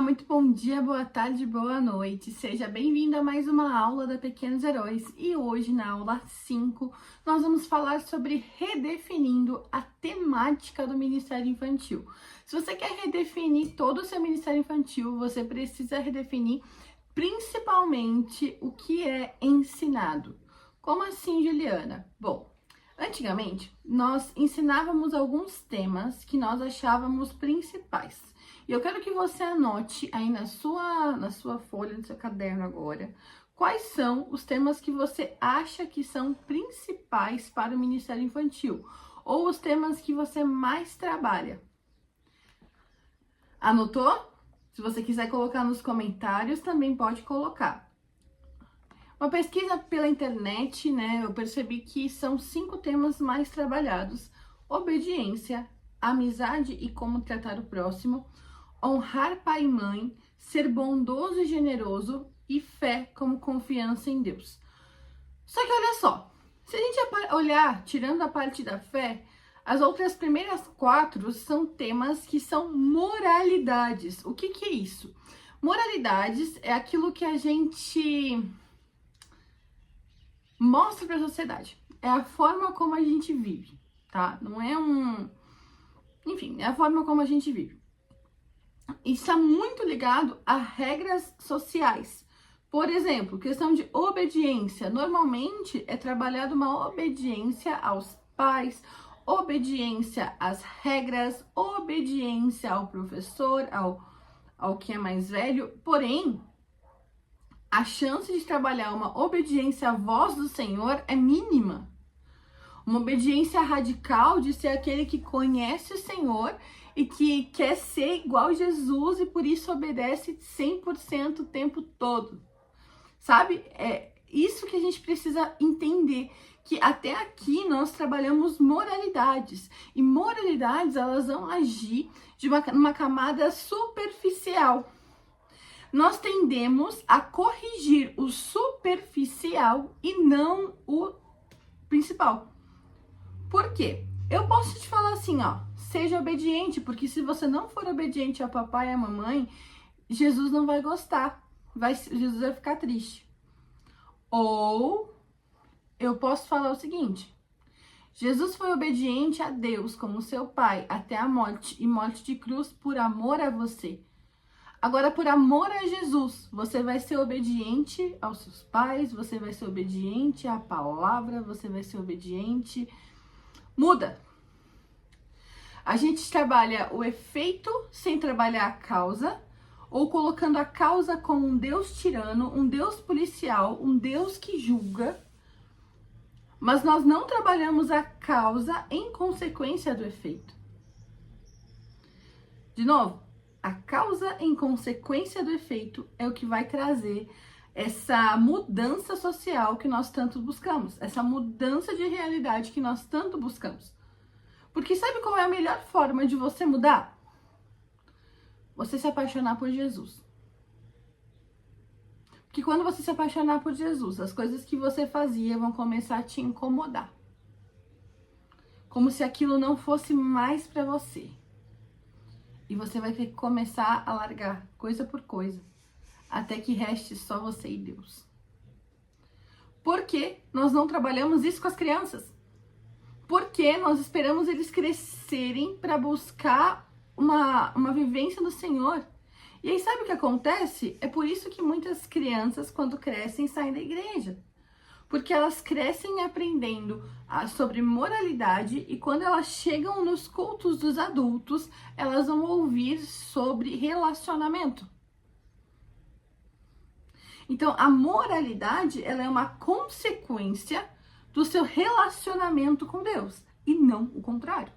muito bom dia, boa tarde, boa noite. Seja bem-vindo a mais uma aula da Pequenos Heróis. E hoje, na aula 5, nós vamos falar sobre redefinindo a temática do Ministério Infantil. Se você quer redefinir todo o seu Ministério Infantil, você precisa redefinir principalmente o que é ensinado. Como assim, Juliana? Bom, antigamente, nós ensinávamos alguns temas que nós achávamos principais. E eu quero que você anote aí na sua folha, no seu caderno agora, quais são os temas que você acha que são principais para o Ministério Infantil, ou os temas que você mais trabalha. Anotou? Se você quiser colocar nos comentários, também pode colocar. Uma pesquisa pela internet, eu percebi que são 5 temas mais trabalhados: obediência, amizade e como tratar o próximo, honrar pai e mãe, ser bondoso e generoso e fé como confiança em Deus. Só que olha só, se a gente olhar, tirando a parte da fé, as outras primeiras 4 são temas que são moralidades. O que é isso? Moralidades é aquilo que a gente mostra para a sociedade. É a forma como a gente vive, tá? Não é Enfim, é a forma como a gente vive. Isso está muito ligado a regras sociais. Por exemplo, questão de obediência. Normalmente é trabalhada uma obediência aos pais, obediência às regras, obediência ao professor, ao que é mais velho. Porém, a chance de trabalhar uma obediência à voz do Senhor é mínima. Uma obediência radical de ser aquele que conhece o Senhor e que quer ser igual a Jesus e por isso obedece 100% o tempo todo. Sabe? É isso que a gente precisa entender, que até aqui nós trabalhamos moralidades. E moralidades, elas vão agir numa camada superficial. Nós tendemos a corrigir o superficial e não o principal. Por quê? Eu posso te falar assim, seja obediente, porque se você não for obediente ao papai e à mamãe, Jesus não vai gostar, Jesus vai ficar triste. Ou eu posso falar o seguinte: Jesus foi obediente a Deus como seu pai até a morte, e morte de cruz, por amor a você. Agora, por amor a Jesus, você vai ser obediente aos seus pais, você vai ser obediente à palavra, você vai ser obediente. Muda. A gente trabalha o efeito sem trabalhar a causa, ou colocando a causa como um Deus tirano, um Deus policial, um Deus que julga, mas nós não trabalhamos a causa em consequência do efeito. De novo, a causa em consequência do efeito é o que vai trazer essa mudança social que nós tanto buscamos, essa mudança de realidade que nós tanto buscamos. Porque sabe qual é a melhor forma de você mudar? Você se apaixonar por Jesus. Porque quando você se apaixonar por Jesus, as coisas que você fazia vão começar a te incomodar. Como se aquilo não fosse mais pra você. E você vai ter que começar a largar coisa por coisa, até que reste só você e Deus. Por que nós não trabalhamos isso com as crianças? Porque nós esperamos eles crescerem para buscar uma vivência do Senhor. E aí sabe o que acontece? É por isso que muitas crianças, quando crescem, saem da igreja. Porque elas crescem aprendendo sobre moralidade e quando elas chegam nos cultos dos adultos, elas vão ouvir sobre relacionamento. Então, a moralidade, ela é uma consequência do seu relacionamento com Deus e não o contrário.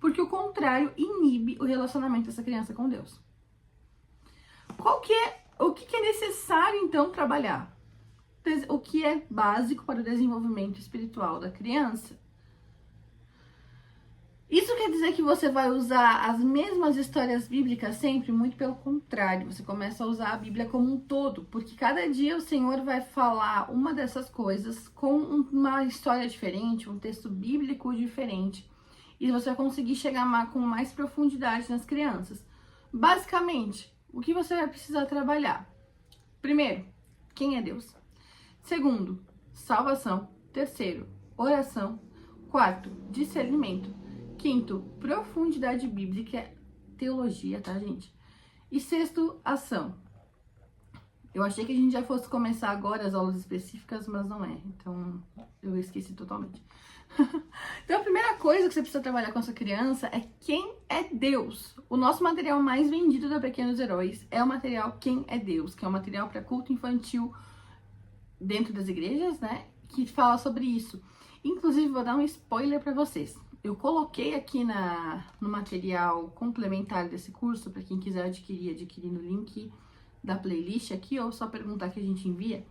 Porque o contrário inibe o relacionamento dessa criança com Deus. O que é necessário, então, trabalhar? O que é básico para o desenvolvimento espiritual da criança? Isso quer dizer que você vai usar as mesmas histórias bíblicas sempre? Muito pelo contrário, você começa a usar a Bíblia como um todo, porque cada dia o Senhor vai falar uma dessas coisas com uma história diferente, um texto bíblico diferente, e você vai conseguir chegar com mais profundidade nas crianças. Basicamente, o que você vai precisar trabalhar? Primeiro, quem é Deus? Segundo, salvação. Terceiro, oração. Quarto, discernimento. Quinto, profundidade bíblica, teologia, tá, gente? E sexto, ação. Eu achei que a gente já fosse começar agora as aulas específicas, mas não é. Então, eu esqueci totalmente. Então, a primeira coisa que você precisa trabalhar com a sua criança é quem é Deus. O nosso material mais vendido da Pequenos Heróis é o material Quem é Deus, que é um material para culto infantil dentro das igrejas, né? Que fala sobre isso. Inclusive, vou dar um spoiler para vocês. Eu coloquei aqui no material complementar desse curso, para quem quiser adquirir no link da playlist aqui, ou só perguntar que a gente envia.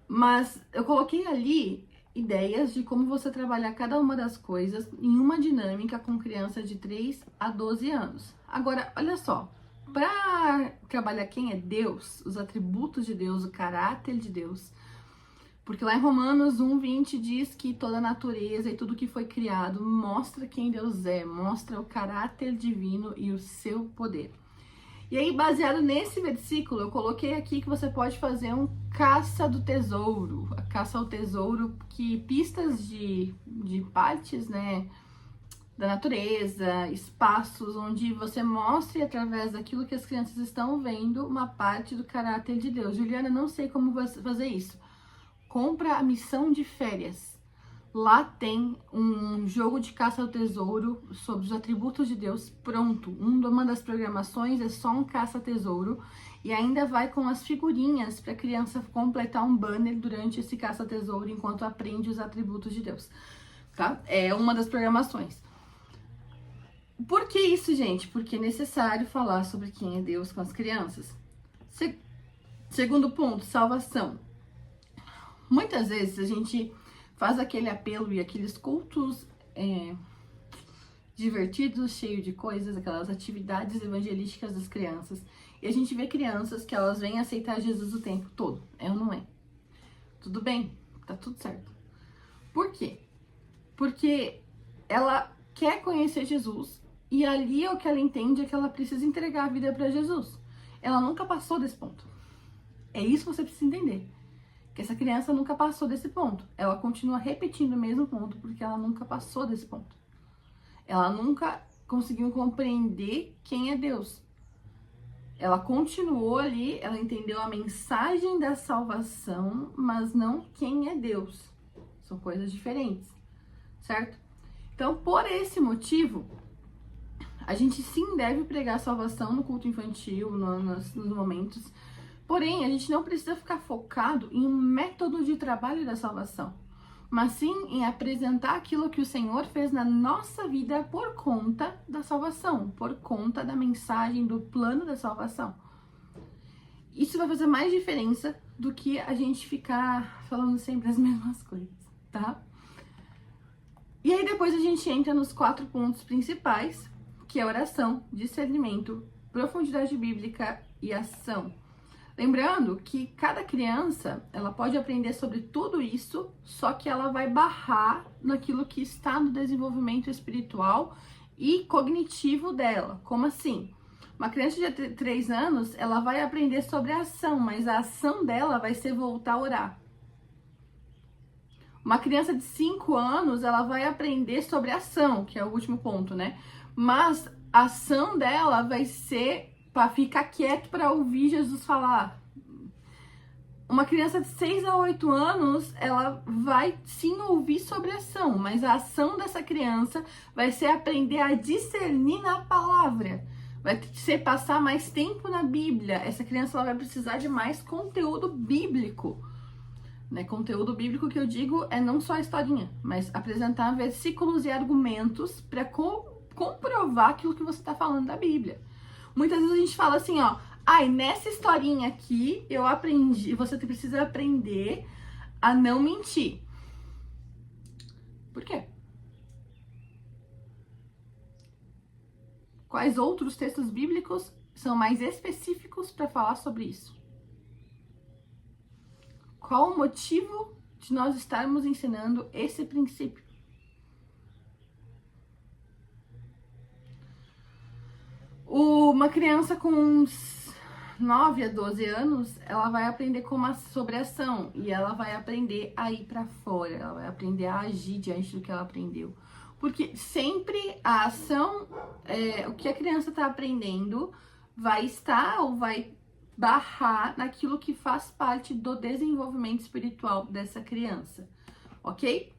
Mas eu coloquei ali ideias de como você trabalhar cada uma das coisas em uma dinâmica com criança de 3 a 12 anos. Agora, olha só, para trabalhar quem é Deus, os atributos de Deus, o caráter de Deus, porque lá em Romanos 1:20 diz que toda a natureza e tudo que foi criado mostra quem Deus é, mostra o caráter divino e o seu poder. E aí, baseado nesse versículo, eu coloquei aqui que você pode fazer um caça do tesouro, a caça ao tesouro, que pistas de partes, né, da natureza, espaços onde você mostre através daquilo que as crianças estão vendo uma parte do caráter de Deus. Juliana, não sei como fazer isso. Compra a missão de férias. Lá tem um jogo de caça ao tesouro sobre os atributos de Deus pronto. Uma das programações é só um caça-tesouro e ainda vai com as figurinhas para a criança completar um banner durante esse caça-tesouro enquanto aprende os atributos de Deus, tá? É uma das programações. Por que isso, gente? Porque é necessário falar sobre quem é Deus com as crianças. Segundo ponto, salvação. Muitas vezes a gente faz aquele apelo e aqueles cultos divertidos, cheio de coisas, aquelas atividades evangelísticas das crianças. E a gente vê crianças que elas vêm aceitar Jesus o tempo todo. É ou não é? Tudo bem, tá tudo certo. Por quê? Porque ela quer conhecer Jesus e ali o que ela entende é que ela precisa entregar a vida para Jesus. Ela nunca passou desse ponto. É isso que você precisa entender. Que essa criança nunca passou desse ponto. Ela continua repetindo o mesmo ponto porque ela nunca passou desse ponto. Ela nunca conseguiu compreender quem é Deus. Ela continuou ali, ela entendeu a mensagem da salvação, mas não quem é Deus. São coisas diferentes, certo? Então, por esse motivo, a gente sim deve pregar salvação no culto infantil, nos momentos. Porém, a gente não precisa ficar focado em um método de trabalho da salvação, mas sim em apresentar aquilo que o Senhor fez na nossa vida por conta da salvação, por conta da mensagem, do plano da salvação. Isso vai fazer mais diferença do que a gente ficar falando sempre as mesmas coisas, tá? E aí depois a gente entra nos 4 pontos principais, que é oração, discernimento, profundidade bíblica e ação. Lembrando que cada criança, ela pode aprender sobre tudo isso, só que ela vai barrar naquilo que está no desenvolvimento espiritual e cognitivo dela. Como assim? Uma criança de 3 anos, ela vai aprender sobre a ação, mas a ação dela vai ser voltar a orar. Uma criança de 5 anos, ela vai aprender sobre a ação, que é o último ponto, né? Mas a ação dela vai ser para ficar quieto para ouvir Jesus falar. Uma criança de 6 a 8 anos, ela vai sim ouvir sobre a ação, mas a ação dessa criança vai ser aprender a discernir na palavra. Vai ser passar mais tempo na Bíblia. Essa criança ela vai precisar de mais conteúdo bíblico. Né? Conteúdo bíblico que eu digo é não só a historinha, mas apresentar versículos e argumentos para comprovar aquilo que você está falando da Bíblia. Muitas vezes a gente fala assim, ó, nessa historinha aqui eu aprendi, você precisa aprender a não mentir. Por quê? Quais outros textos bíblicos são mais específicos para falar sobre isso? Qual o motivo de nós estarmos ensinando esse princípio? O Uma criança com uns 9 a 12 anos, ela vai aprender sobre ação e ela vai aprender a ir para fora, ela vai aprender a agir diante do que ela aprendeu. Porque sempre a ação, o que a criança está aprendendo, vai estar ou vai barrar naquilo que faz parte do desenvolvimento espiritual dessa criança, ok?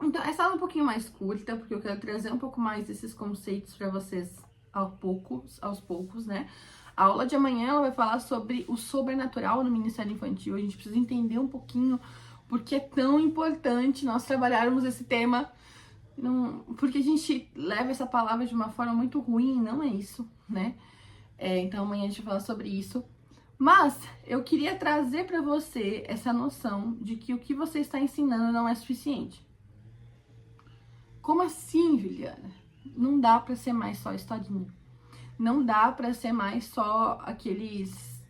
Então, essa aula é um pouquinho mais curta, porque eu quero trazer um pouco mais desses conceitos para vocês aos poucos, né? A aula de amanhã ela vai falar sobre o sobrenatural no Ministério Infantil. A gente precisa entender um pouquinho porque é tão importante nós trabalharmos esse tema. Não, porque a gente leva essa palavra de uma forma muito ruim, não é isso, né? Então amanhã a gente vai falar sobre isso. Mas eu queria trazer para você essa noção de que o que você está ensinando não é suficiente. Como assim, Juliana? Não dá para ser mais só historinha. Não dá para ser mais só aqueles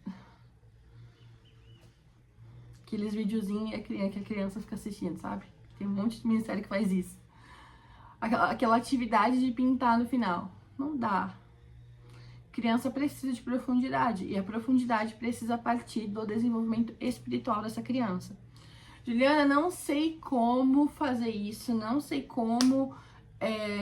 videozinhos que a criança fica assistindo, sabe? Tem um monte de ministério que faz isso. Aquela atividade de pintar no final. Não dá. Criança precisa de profundidade. E a profundidade precisa partir do desenvolvimento espiritual dessa criança. Juliana, não sei como fazer isso. Não sei como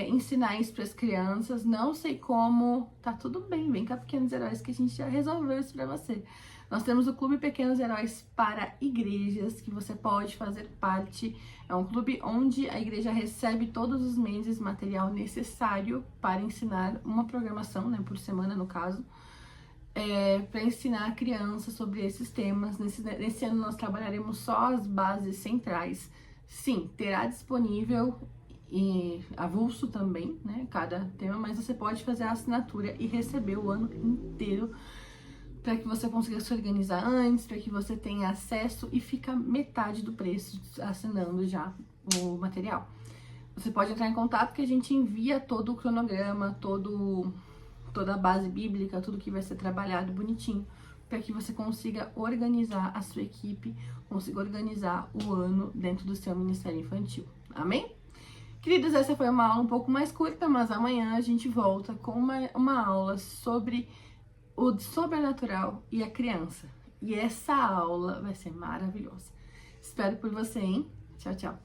ensinar isso para as crianças. Não sei como. Tá tudo bem. Vem cá, Pequenos Heróis, que a gente já resolveu isso para você. Nós temos o Clube Pequenos Heróis para igrejas, que você pode fazer parte. É um clube onde a igreja recebe todos os meses material necessário para ensinar uma programação, né, por semana no caso, para ensinar a criança sobre esses temas. Nesse ano nós trabalharemos só as bases centrais. Sim, terá disponível e avulso também, né, cada tema, mas você pode fazer a assinatura e receber o ano inteiro para que você consiga se organizar antes, para que você tenha acesso e fica metade do preço assinando já o material. Você pode entrar em contato que a gente envia todo o cronograma, toda a base bíblica, tudo que vai ser trabalhado bonitinho, para que você consiga organizar a sua equipe, consiga organizar o ano dentro do seu Ministério Infantil. Amém? Queridos, essa foi uma aula um pouco mais curta, mas amanhã a gente volta com uma aula sobre o sobrenatural e a criança. E essa aula vai ser maravilhosa. Espero por você, hein? Tchau, tchau.